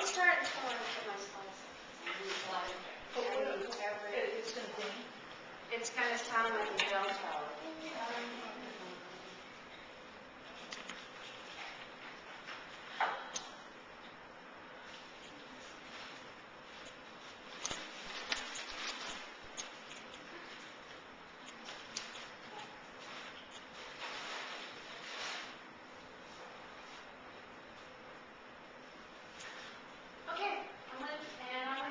start until I put my slides in. It's going to ding. It's going to sound like a bell tower.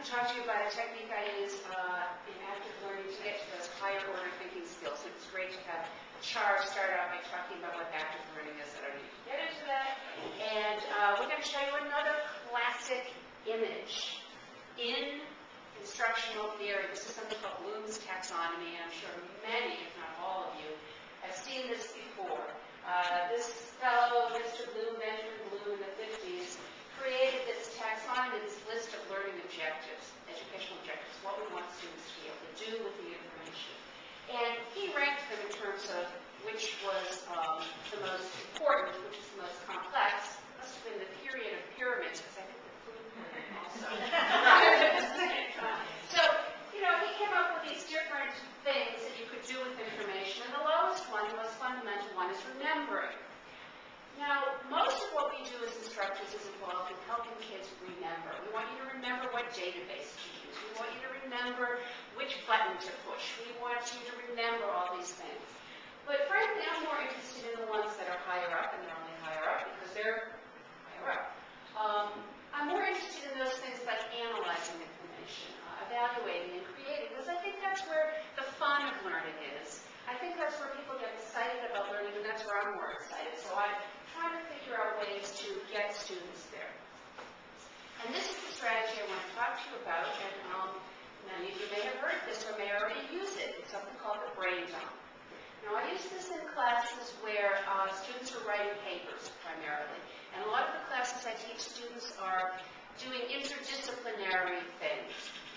Talk to you about a technique I use in active learning to get to those higher order thinking skills. And it's great to have a chart start out by talking about what active learning is. I don't need to get into that. And we're going to show you another classic image in instructional theory. This is something called Bloom's taxonomy. I'm sure many, if not all of you, have seen this before. This fellow, Mr. Bloom, Benjamin Bloom, in the 50s, created this taxonomy, this list of learning objectives, educational objectives, what we want students to be able to do with the information. And he ranked them in terms of which was the most important, which is the most complex. It must have been the period of pyramids, because I think the food pyramid also. So, you know, he came up with these different things that you could do with information. And the lowest one, the most fundamental one, is remembering. Now, most of what we do as instructors is involved in helping kids remember. We want you to remember what database to use. We want you to remember which button to push. We want you to remember all these things. But frankly, I'm more interested in the ones that are higher up, and they're only higher up because they're higher up. I'm more interested in those things like analyzing information, evaluating and creating, because I think that's where the fun of learning is. I think that's where people get excited about learning, and that's where I'm more excited. So I'm trying to figure out ways to get students there. And this is the strategy I want to talk to you about, and many of you may have heard this or may already use it. It's something called the brain dump. Now, I use this in classes where students are writing papers primarily, and a lot of the classes I teach students are doing interdisciplinary things.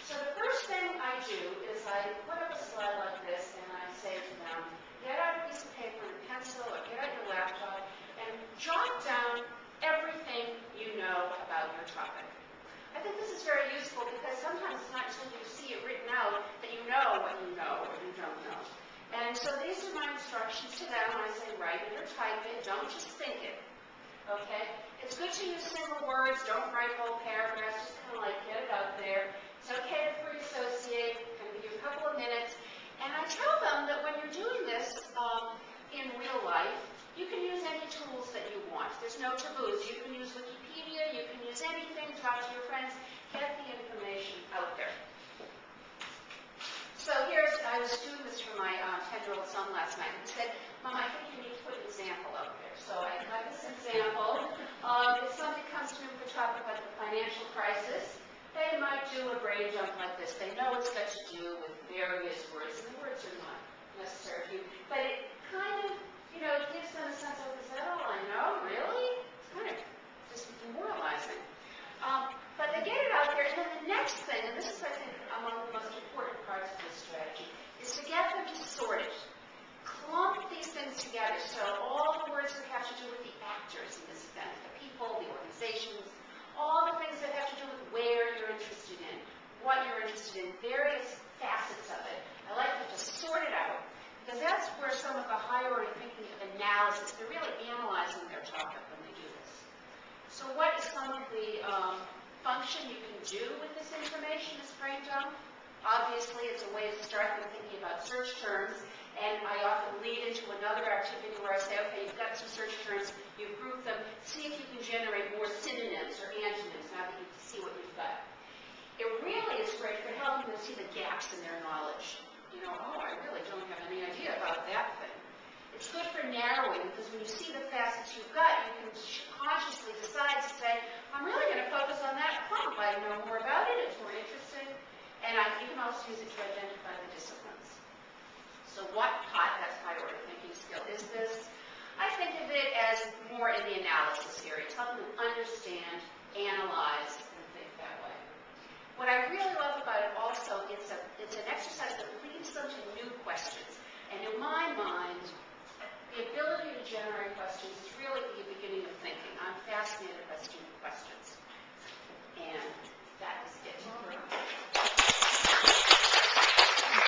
So the first thing I do is I put up a slide like this, and I say to them, get out a piece of paper and a pencil, or get out your laptop, and jot down everything you know about your topic. I think this is very useful because sometimes it's not until you see it written out that you know what you know or you don't know. And so these are my instructions to them. I say write it or type it, don't just think it. Okay? It's good to use single words, don't write whole paragraphs, just kind of like get it out there. It's okay to free associate, kind of give you a couple of minutes. And I tell them that when you're doing this in real life, you can use any tools that you want. There's no taboos. You can use Wikipedia, you can use anything, talk to your friends, get the information out there. So I was doing this for my 10-year-old son last night, and he said, Mom, I think you need to put an example out there. So I got this example. If somebody comes to me with a topic like the financial crisis, they might do a brain dump like this. They know it's got to do with various words, and the words are not necessary for you, but it kind of, you know, gives them a sense of, is that all I know? Really? It's kind of just demoralizing. But they get it out there, and then the next thing, and this is, I think, among the most important parts of this strategy, is to get them to sort it. Clump these things together. So all the words that have to do with the actors in this event, the people, the organizations, all the things that have to do with where you're interested in, what you're interested in, various facets of it. I like them to sort it out, because that's where some of the higher order thinking of analysis, they're really analyzing their topic when they do this. So what is some of the function you can do with this information, this brain dump? Obviously, it's a way to start them thinking about search terms, and I often lead into another activity where I say, okay, you've got some search terms, you've grouped them, see if you can generate more synonyms or antonyms now that you can see what you've got. It really is great for helping them see the gaps in their knowledge. You know, oh, I really don't have any idea about that thing. It's good for narrowing, because when you see the facets you've got, you can consciously decide to say, I'm really going to focus on that clump. I know more about it, it's more interesting, and you can also use it to identify the disciplines. So what that's higher order thinking skill is this? I think of it as more in the analysis area. It's helping them understand, analyze,